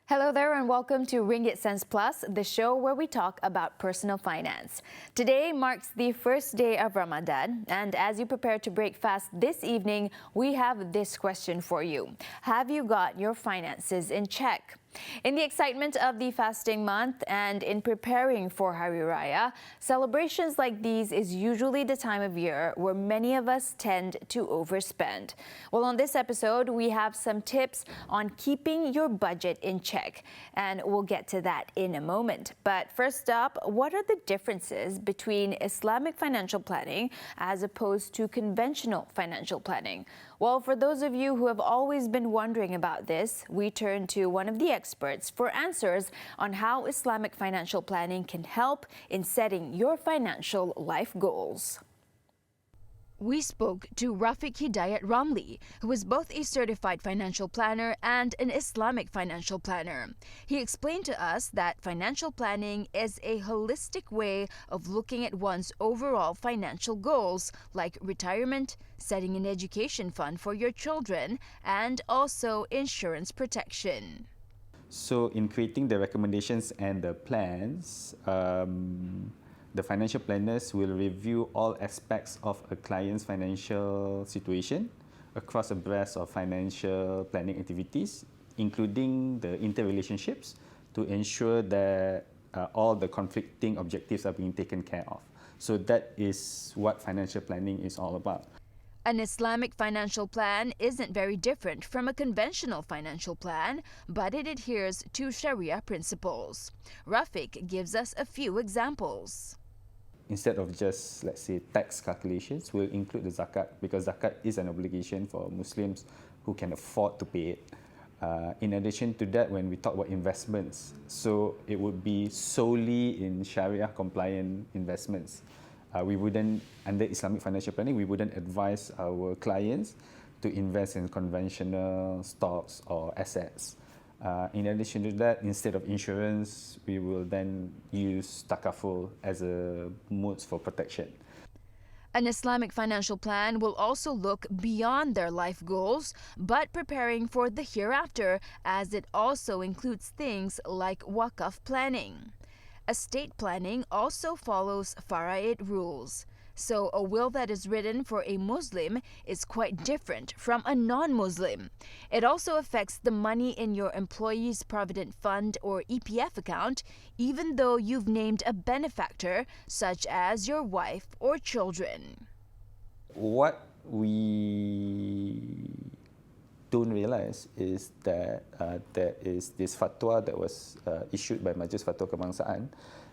Hello there and welcome to Ringgit Cents Plus, the show where we talk about personal finance. Today marks the first day of Ramadan, and as you prepare to break fast this evening, we have this question for you. Have you got your finances in check? In the excitement of the fasting month and in preparing for Hari Raya, celebrations like these is usually the time of year where many of us tend to overspend. Well, on this episode, we have some tips on keeping your budget in check, and we'll get to that in a moment. But first up, what are the differences between Islamic financial planning as opposed to conventional financial planning? Well, for those of you who have always been wondering about this, we turn to one of the experts for answers on how Islamic financial planning can help in setting your financial life goals. We spoke to Rafiq Hidayat Ramli, who is both a certified financial planner and an Islamic financial planner. He explained to us that financial planning is a holistic way of looking at one's overall financial goals, like retirement, setting an education fund for your children, and also insurance protection. So in creating the recommendations and the plans, the financial planners will review all aspects of a client's financial situation across a breadth of financial planning activities, including the interrelationships, to ensure that all the conflicting objectives are being taken care of. So that is what financial planning is all about. An Islamic financial plan isn't very different from a conventional financial plan, but it adheres to Sharia principles. Rafiq gives us a few examples. Instead of just, let's say, tax calculations, we'll include the zakat, because zakat is an obligation for Muslims who can afford to pay it. In addition to that, when we talk about investments, so it would be solely in Sharia-compliant investments. We wouldn't, under Islamic financial planning, we wouldn't advise our clients to invest in conventional stocks or assets. In addition to that, instead of insurance, we will then use takaful as a mode for protection. An Islamic financial plan will also look beyond their life goals, but preparing for the hereafter, as it also includes things like wakaf planning. Estate planning also follows faraid rules. So a will that is written for a Muslim is quite different from a non-Muslim. It also affects the money in your employee's provident fund or EPF account, even though you've named a benefactor such as your wife or children. What we don't realize is that there is this fatwa that was issued by Majlis Fatwa Kebangsaan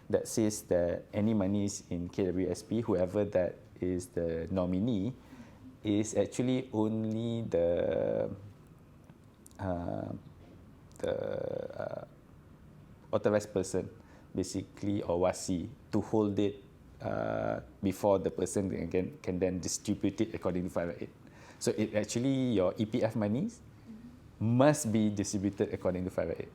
that says that any monies in KWSP, whoever that is the nominee, is actually only the authorized person, basically, or wasi, to hold it before the person can then distribute it according to faraid. So it actually, your EPF monies must be distributed according to faraid.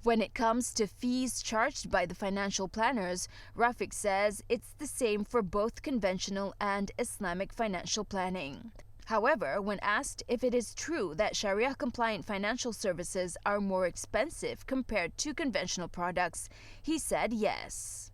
When it comes to fees charged by the financial planners, Rafiq says it's the same for both conventional and Islamic financial planning. However, when asked if it is true that Sharia-compliant financial services are more expensive compared to conventional products, he said yes.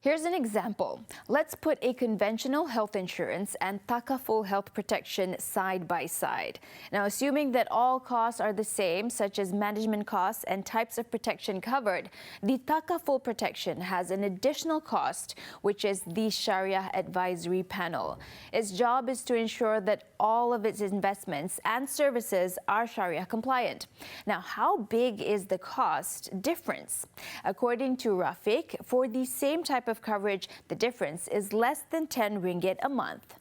Here's an example. Let's put a conventional health insurance and takaful health protection side by side. Now, assuming that all costs are the same, such as management costs and types of protection covered, the takaful protection has an additional cost, which is the Sharia Advisory Panel. Its job is to ensure that all of its investments and services are Sharia compliant. Now, how big is the cost difference? According to Rafiq, for the same type of coverage, the difference is less than 10 ringgit a month.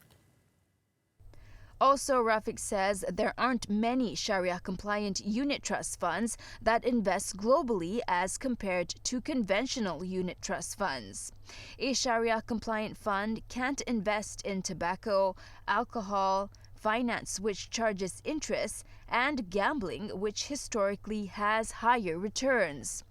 Also, Rafiq says there aren't many Sharia-compliant unit trust funds that invest globally as compared to conventional unit trust funds. A Sharia-compliant fund can't invest in tobacco, alcohol, finance which charges interest, and gambling which historically has higher returns.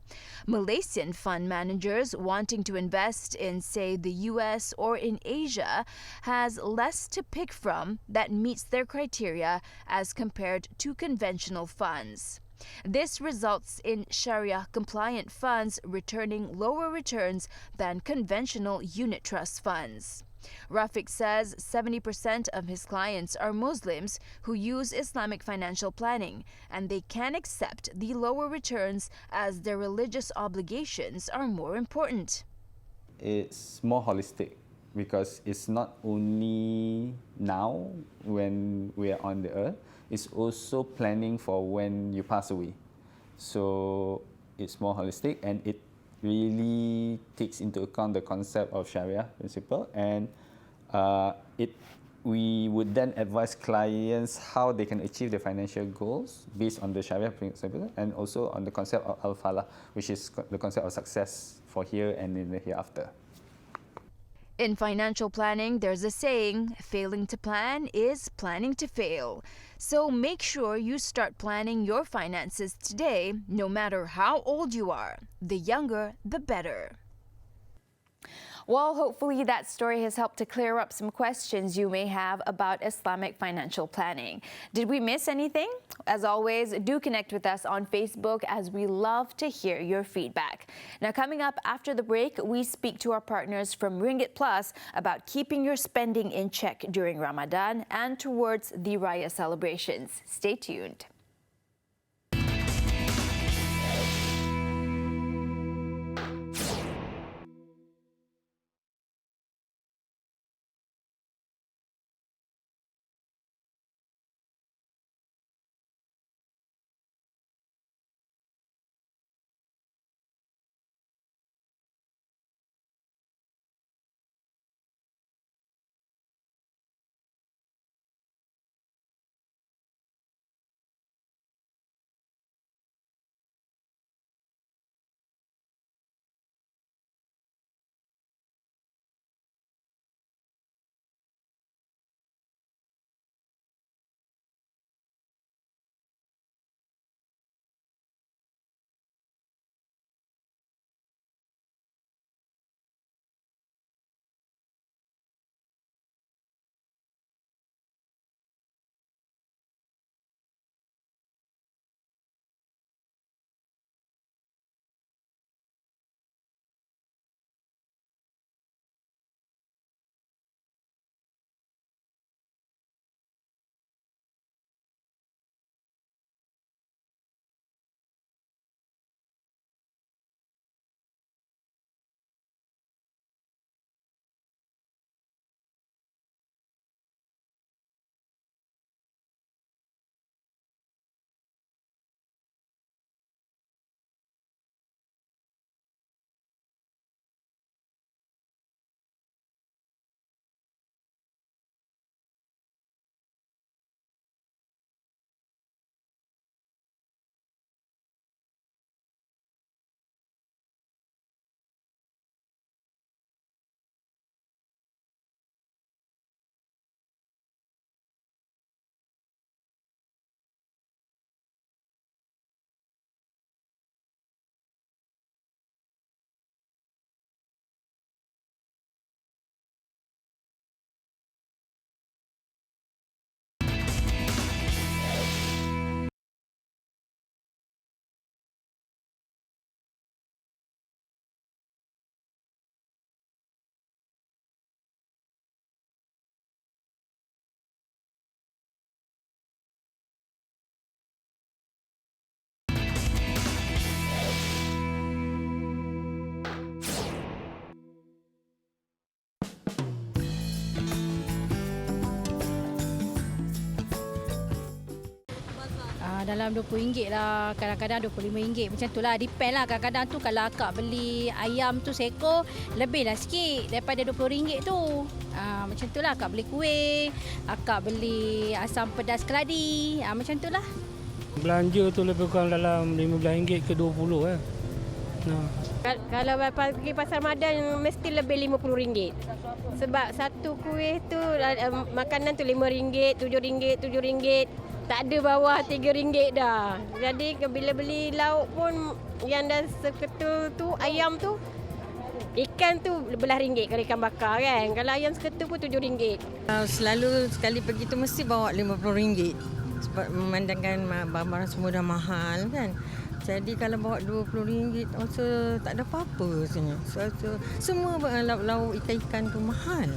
Malaysian fund managers wanting to invest in, say, the US or in Asia has less to pick from that meets their criteria as compared to conventional funds. This results in Sharia-compliant funds returning lower returns than conventional unit trust funds. Rafiq says 70% of his clients are Muslims who use Islamic financial planning, and they can accept the lower returns as their religious obligations are more important. It's more holistic because it's not only now when we are on the earth, it's also planning for when you pass away. So it's more holistic, and it really takes into account the concept of Sharia principle, and we would then advise clients how they can achieve their financial goals based on the Sharia principle, and also on the concept of al-falah, which is the concept of success for here and in the hereafter. In financial planning, there's a saying, failing to plan is planning to fail. So make sure you start planning your finances today, no matter how old you are. The younger, the better. Well, hopefully that story has helped to clear up some questions you may have about Islamic financial planning. Did we miss anything? As always, do connect with us on Facebook, as we love to hear your feedback. Now, coming up after the break, we speak to our partners from Ringgit Plus about keeping your spending in check during Ramadan and towards the Raya celebrations. Stay tuned. Dalam RM20 lah, kadang-kadang RM25. Macam tu lah, depend lah. Kadang-kadang tu kalau akak beli ayam tu seekor, lebih lah sikit daripada RM20 tu. Macam tu lah, akak beli kuih, akak beli asam pedas keladi. Macam tu lah. Belanja tu lebih kurang dalam RM15 ke RM20. Kalau pergi pasar Ramadan mesti lebih RM50. Sebab satu kuih tu, makanan tu RM5, RM7, RM7. Tak ada bawah RM3 dah. Jadi bila beli lauk pun yang dah seketul tu, ayam tu, ikan tu belah RM1 kalau ikan bakar kan. Kalau ayam seketul pun RM7. Selalu sekali pergi tu mesti bawa RM50. sebab memandangkan barang-barang semua dah mahal kan. Jadi kalau bawa RM20 rasa tak ada apa-apa rasanya. So, semua lauk ikan-ikan tu mahal.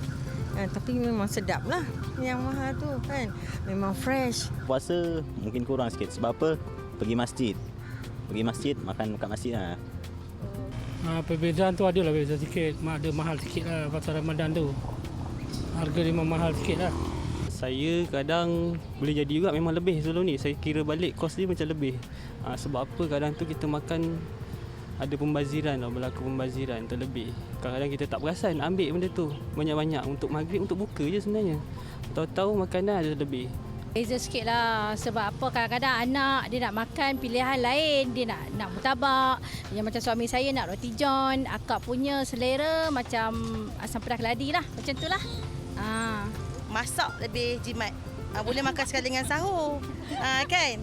Tapi memang sedap lah yang mahal tu kan. Memang fresh. Puasa mungkin kurang sikit. Sebab apa? Pergi masjid. Makan kat masjid lah. Perbezaan tu adalah beza sikit. Ada mahal sikit lah pasal Ramadan tu. Harga memang mahal sikit lah. Saya kadang boleh jadi juga memang lebih sebelum ni. Saya kira balik kos dia macam lebih. Sebab apa kadang tu kita makan ada pembaziran lah, berlaku pembaziran terlebih. Kadang-kadang kita tak perasan ambil benda tu banyak-banyak untuk maghrib, untuk buka je sebenarnya. Tahu-tahu makanan ada lebih. Beza sikit lah sebab apa kadang-kadang anak dia nak makan pilihan lain. Dia nak murtabak. Yang macam suami saya nak roti john. Akak punya selera macam asam pedas keladi lah. Macam tu lah. Masak lebih jimat. Boleh makan sekali dengan sahur. Kan?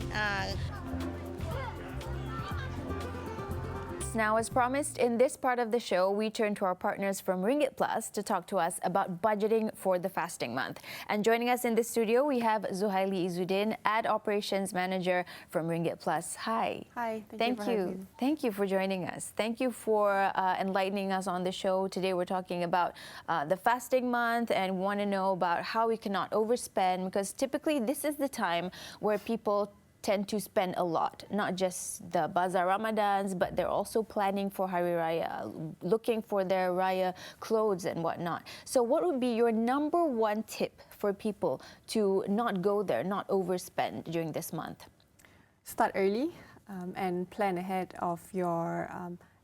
Now, as promised, in this part of the show, we turn to our partners from Ringgit Plus to talk to us about budgeting for the fasting month. And joining us in the studio, we have Zuhaili Izzuddin, Ad Operations Manager from Ringgit Plus. Hi. Hi. Thank you. Thank you for joining us. Thank you for enlightening us on the show. Today, we're talking about the fasting month and want to know about how we cannot overspend, because typically this is the time where people tend to spend a lot, not just the Bazaar Ramadans, but they're also planning for Hari Raya, looking for their Raya clothes and whatnot. So what would be your number one tip for people to not go there, not overspend during this month? Start early and plan ahead of your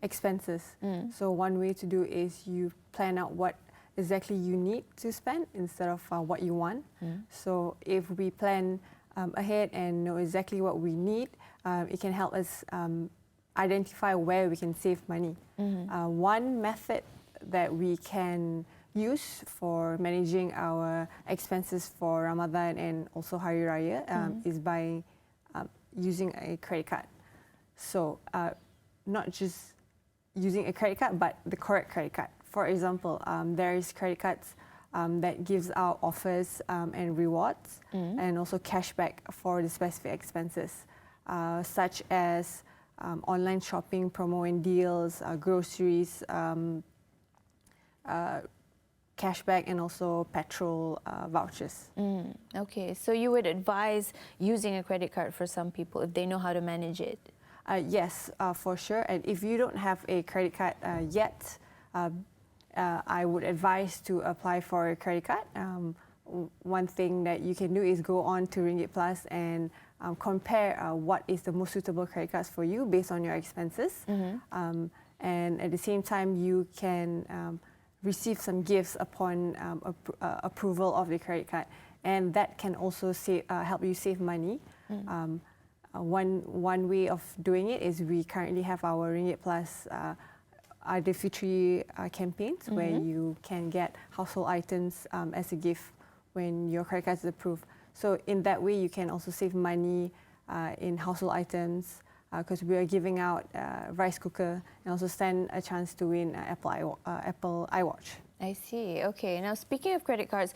expenses. So one way to do is you plan out what exactly you need to spend instead of what you want. So if we plan ahead and know exactly what we need, it can help us identify where we can save money. One method that we can use for managing our expenses for Ramadan and also Hari Raya is by using a credit card. So not just using a credit card, but the correct credit card. For example, there is credit cards that gives out offers and rewards and also cashback for the specific expenses, such as online shopping, promo and deals, groceries, cashback and also petrol vouchers. Okay, so you would advise using a credit card for some people if they know how to manage it? Yes, for sure. And if you don't have a credit card yet, I would advise to apply for a credit card. One thing that you can do is go on to Ringgit Plus and compare what is the most suitable credit cards for you based on your expenses. And at the same time, you can receive some gifts upon approval of the credit card. And that can also help you save money. One way of doing it is we currently have our Ringgit Plus the Fitri campaigns where you can get household items as a gift when your credit card is approved. So in that way, you can also save money in household items because we are giving out rice cooker and also stand a chance to win Apple iWatch. I see. Okay. Now, speaking of credit cards,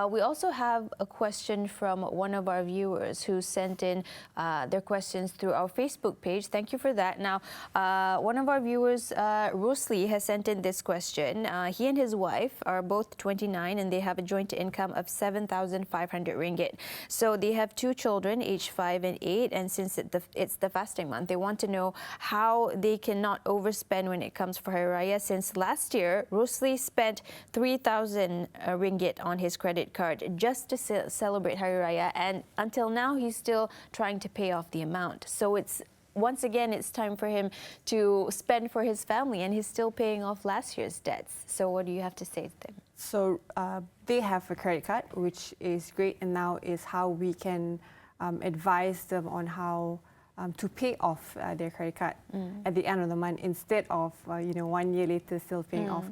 we also have a question from one of our viewers who sent in their questions through our Facebook page. Thank you for that. Now, one of our viewers, Rusli, has sent in this question. He and his wife are both 29 and they have a joint income of 7,500 ringgit. So they have two children, aged 5 and 8. And since it's the fasting month, they want to know how they cannot overspend when it comes for Hari Raya. Since last year, Rusli spent 3,000 ringgit on his credit card just to celebrate Hari Raya, and until now he's still trying to pay off the amount. So once again it's time for him to spend for his family, and he's still paying off last year's debts. So what do you have to say to them? So they have a credit card, which is great, and now is how we can advise them on how to pay off their credit card at the end of the month instead of 1 year later still paying off.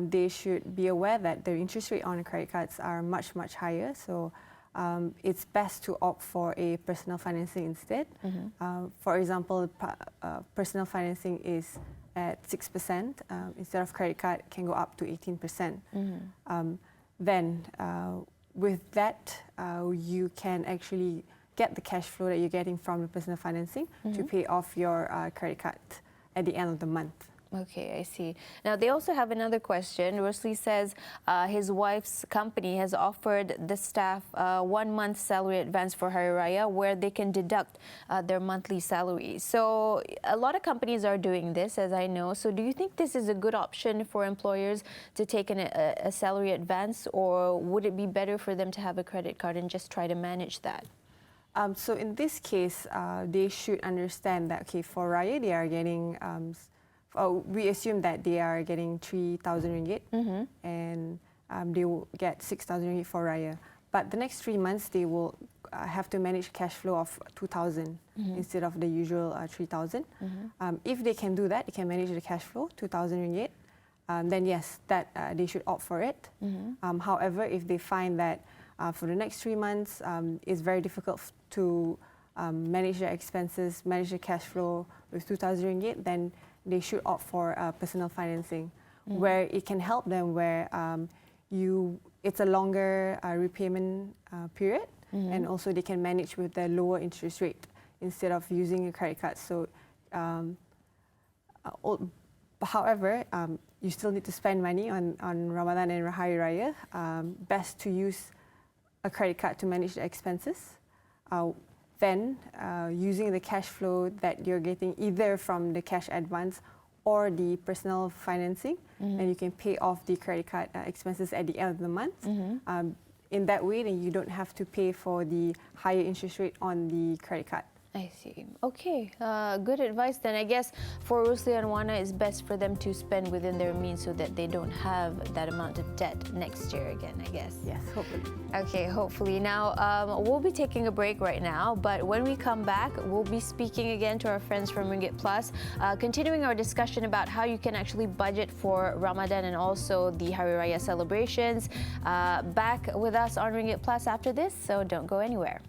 They should be aware that the interest rate on credit cards are much higher. So it's best to opt for a personal financing instead. For example, personal financing is at 6%. Instead of credit card, it can go up to 18%. Then with that, you can actually get the cash flow that you're getting from the personal financing to pay off your credit card at the end of the month. Okay, I see. Now, they also have another question. Rusli says his wife's company has offered the staff 1 month salary advance for Hari Raya where they can deduct their monthly salary. So a lot of companies are doing this, as I know. So do you think this is a good option for employers to take a salary advance, or would it be better for them to have a credit card and just try to manage that? So in this case, they should understand that, okay, for Raya, they are getting... we assume that they are getting 3,000 ringgit and they will get 6,000 ringgit for Raya. But the next 3 months, they will have to manage cash flow of 2,000 instead of the usual 3,000. If they can do that, they can manage the cash flow, 2,000 ringgit, then yes, that they should opt for it. However, if they find that for the next 3 months, it's very difficult to manage their expenses, manage the cash flow with 2,000 ringgit, then they should opt for personal financing, where it can help them, where it's a longer repayment period, and also they can manage with the lower interest rate instead of using a credit card. So, however, you still need to spend money on Ramadan and Hari Raya. Best to use a credit card to manage the expenses. Then, using the cash flow that you're getting either from the cash advance or the personal financing, and you can pay off the credit card expenses at the end of the month. In that way, then you don't have to pay for the higher interest rate on the credit card. I see. Okay, good advice then. I guess for Rusli and Wana, it's best for them to spend within their means so that they don't have that amount of debt next year again, I guess. Yes, hopefully. Okay, hopefully. Now, we'll be taking a break right now, but when we come back, we'll be speaking again to our friends from Ringgit Plus, continuing our discussion about how you can actually budget for Ramadan and also the Hari Raya celebrations. Back with us on Ringgit Plus after this, so don't go anywhere.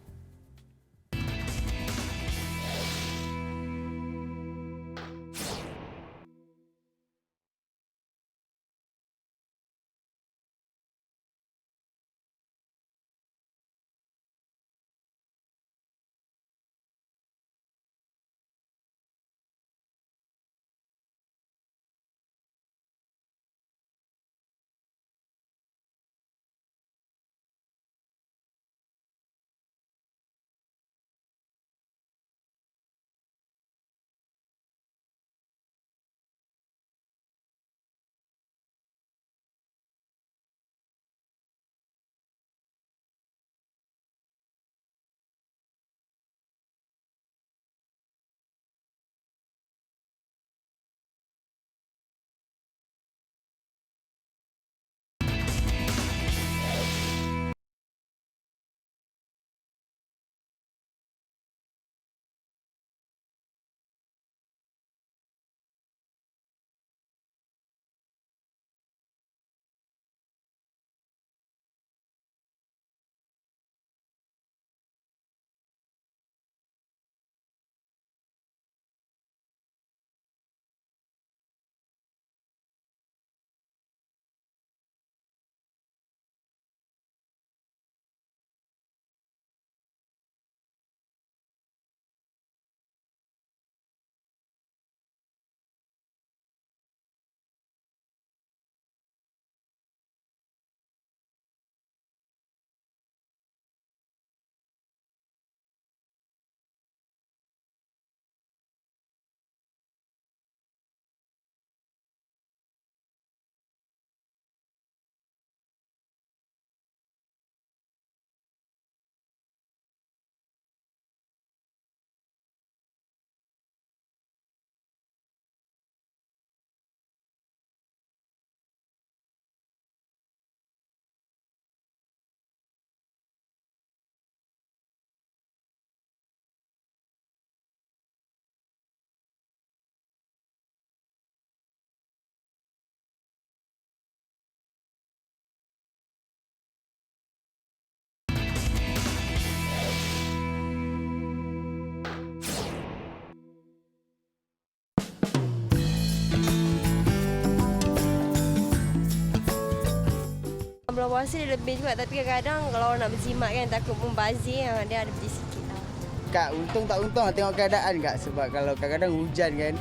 Bulan puasa dia lebih juga, tapi kadang-kadang kalau nak berjimat kan takut membazir, dia ada beli sikit lah. Kak, untung tak untung tengok keadaan Kak. Sebab kalau kadang-kadang hujan kan,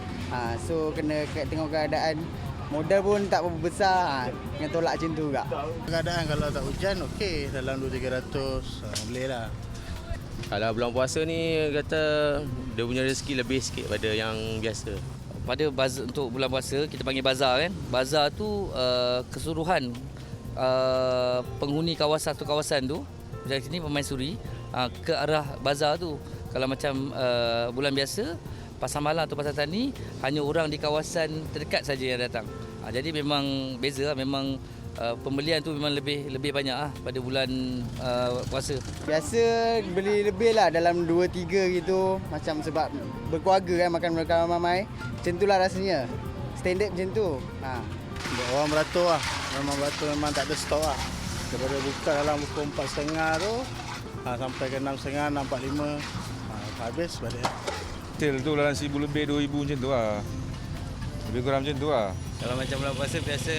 so kena tengok keadaan. Modal pun tak berapa besar, dengan tolak macam tu Kak. Keadaan kalau tak hujan, okey. Dalam 200-300, boleh lah. Kalau bulan puasa ni kata dia punya rezeki lebih sikit pada yang biasa. Pada untuk bulan puasa kita panggil bazar kan. Bazar tu keseluruhan penghuni kawasan tu dari sini pemaisuri ke arah bazar tu. Kalau macam bulan biasa pasar malam atau pasar tani hanya orang di kawasan terdekat saja yang datang. Jadi memang beza, memang pembelian tu memang lebih banyak pada bulan puasa. Biasa beli lebih lah dalam 2-3 gitu. Macam sebab berkeluarga kan, makan ramai-ramai. Macam tu lah rasanya. Standard macam tu. Orang beratur lah. Memang beratur memang tak ada stok lah. Daripada buka dalam pukul 4.30 tu sampai ke 6.30, 6.45. Habis balik. Hotel tu dalam 1,000 lebih, 2,000 macam tu lah. Lebih kurang macam tu lah. Kalau macam bulan puasa biasa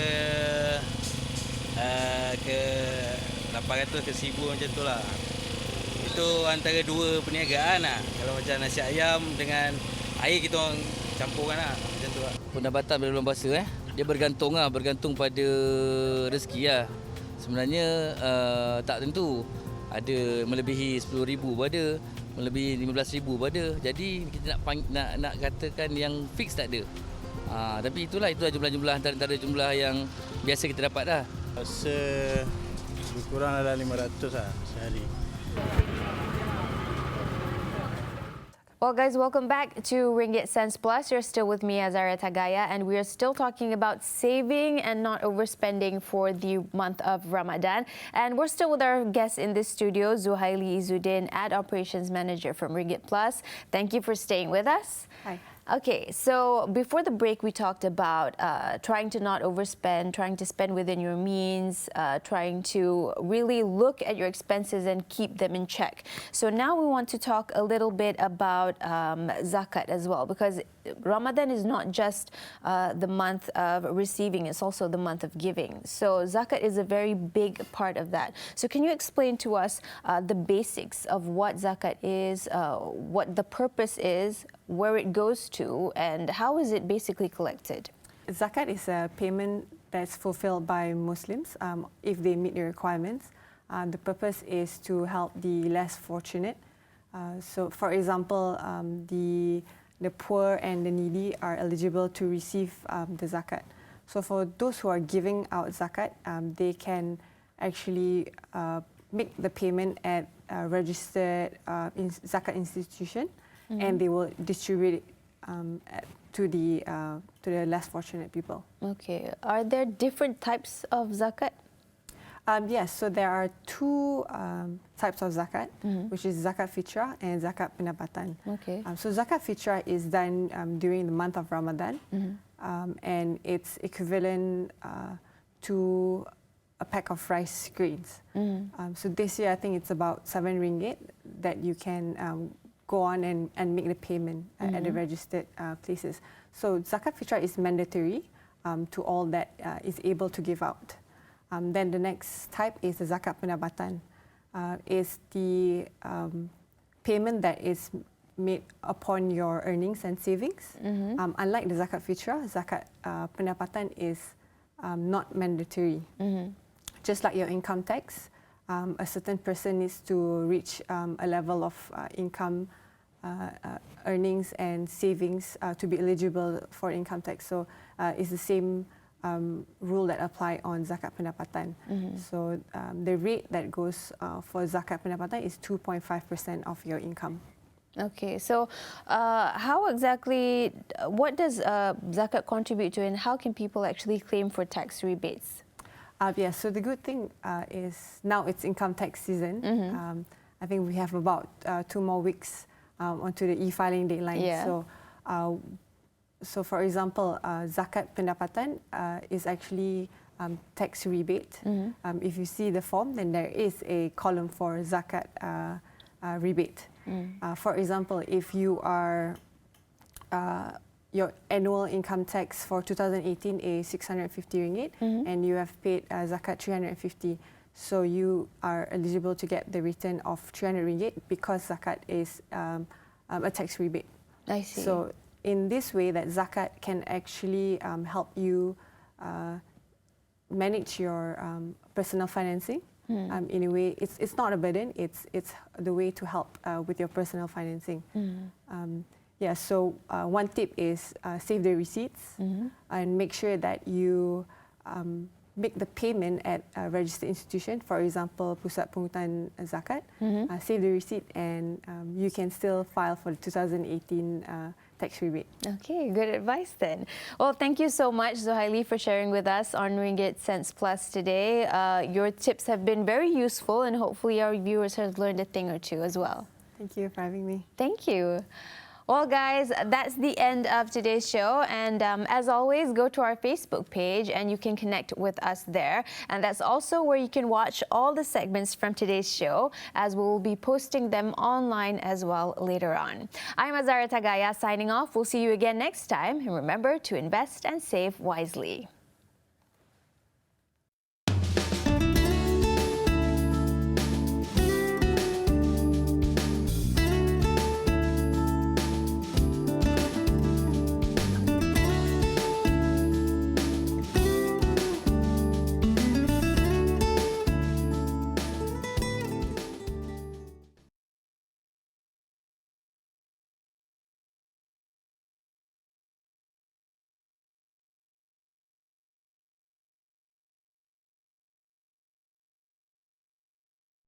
ke 800 ke 1,000 macam tu lah. Itu antara dua perniagaan lah. Kalau macam nasi ayam dengan air kita orang campurkan lah. Macam tu lah. Pendapatan pada bulan puasa dia bergantung pada rezeki lah. Sebenarnya tak tentu. Ada melebihi 10,000 pun ada, melebihi 15,000 pun ada. Jadi kita nak katakan yang fix tak ada. Tapi itulah jumlah-jumlah antara jumlah yang biasa kita dapat dah. Rasa lebih kurang dalam 500 lah sehari. Well, guys, welcome back to Ringgit Cents Plus. You're still with me, Azaria Tagaya, and we are still talking about saving and not overspending for the month of Ramadan. And we're still with our guest in this studio, Zuhaili Izzuddin, Ad Operations Manager from Ringgit Plus. Thank you for staying with us. Hi. Okay, so before the break, we talked about trying to not overspend, trying to spend within your means, trying to really look at your expenses and keep them in check. So now we want to talk a little bit about zakat as well, because Ramadan is not just the month of receiving, it's also the month of giving. So zakat is a very big part of that. So can you explain to us the basics of what zakat is, what the purpose is, where it goes to, and how is it basically collected? Zakat is a payment that's fulfilled by Muslims if they meet the requirements. The purpose is to help the less fortunate. So, for example, the poor and the needy are eligible to receive the zakat. So, for those who are giving out zakat, they can actually make the payment at a registered zakat institution. Mm-hmm. And they will distribute it to the less fortunate people. Okay. Are there different types of zakat? Yes. So there are two types of zakat, which is zakat fitrah and zakat pendapatan. Okay. So zakat fitrah is done during the month of Ramadan, and it's equivalent to a pack of rice grains. So this year, I think it's about 7 ringgit that you can go on and make the payment at the registered places. So zakat fitrah is mandatory to all that is able to give out. Then the next type is the zakat pendapatan. Is the payment that is made upon your earnings and savings. Unlike the zakat fitrah, zakat pendapatan is not mandatory. Just like your income tax, a certain person needs to reach a level of income, earnings and savings to be eligible for income tax. So it's the same rule that apply on zakat pendapatan. So the rate that goes for zakat pendapatan is 2.5% of your income. Okay, so how exactly, what does zakat contribute to, and how can people actually claim for tax rebates? Yes, so the good thing is now it's income tax season. I think we have about 2 more weeks onto the e-filing deadline. Yeah. So for example, zakat pendapatan is actually tax rebate. If you see the form, then there is a column for zakat rebate. For example, if you are your annual income tax for 2018 is 650 ringgit and you have paid zakat 350. So you are eligible to get the return of 300 ringgit because zakat is a tax rebate. I see. So in this way, that zakat can actually help you manage your personal financing. In a way, it's not a burden. It's the way to help with your personal financing. Yeah. So one tip is save the receipts and make sure that you make the payment at a registered institution. For example, Pusat Pungutan Zakat. Save the receipt, and you can still file for the 2018 tax rebate. Okay, good advice then. Well, thank you so much, Zuhaili, for sharing with us on Ringgit Cents Plus today. Your tips have been very useful, and hopefully our viewers have learned a thing or two as well. Thank you for having me. Thank you. Well, guys, that's the end of today's show. And as always, go to our Facebook page and you can connect with us there. And that's also where you can watch all the segments from today's show, as we will be posting them online as well later on. I'm Azaria Tagaya signing off. We'll see you again next time. And remember to invest and save wisely.